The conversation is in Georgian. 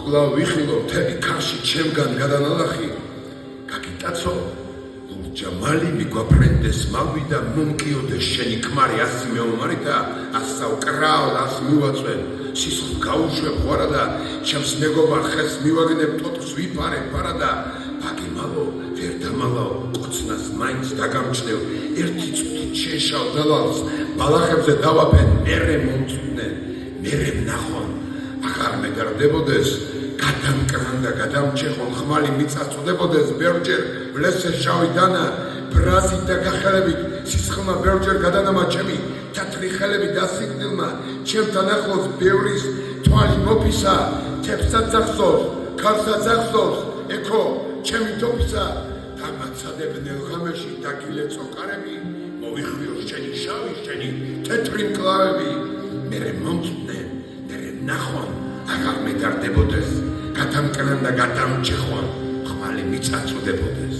კვლავ ვიხილო მთელი ქარში ჩემგან გადანალახი გაგიტაცო ჭამალი მიგვაფრენდეს მავიდა მომკიოდეს შენი ქმარი ასი მეომარი და ასაო კრაულ ას მივაწვენ სისხლს გაუშვებ ხوارა და ჩემს მეგობარ ხეს მივაგნებ ტოტს ვიფარე ფარა და ბაგიმალო ვერ დამალაო კოცნას მაინც დაგამჩნევ ერთი წუთით შეშავ დალალს ბალახებზე დავაფენ მერე მომწვდნენ მერე ვნახონ აღარ მეგარდებოდეს გადამკრან და გადამჩეხონ ხმალი მიწაწუდებოდეს ბევრჯერ ვლესე შავი დანა ბრაზით და გახელებით სისხლმა ბევრჯერ გადანამა ჩემი თეთრი ხელები დასიგნილმა ჩემთან ახლოს ბევრის თვალი მოფისა თებსაც ახსოვს ქარსაც ახსოვს ეკო ჩემი თოფისა დამაცადებნელ ღამეში დაგილე წოყარები მოვიხვიო შენი შავი შენი თეთრი მკლავები მერე მომწვდნენ მერე ვნახონ აღარ მეგარდებოდეს გადამკრან და გადამჩეხონ ხმალი მიწაწუდებოდეს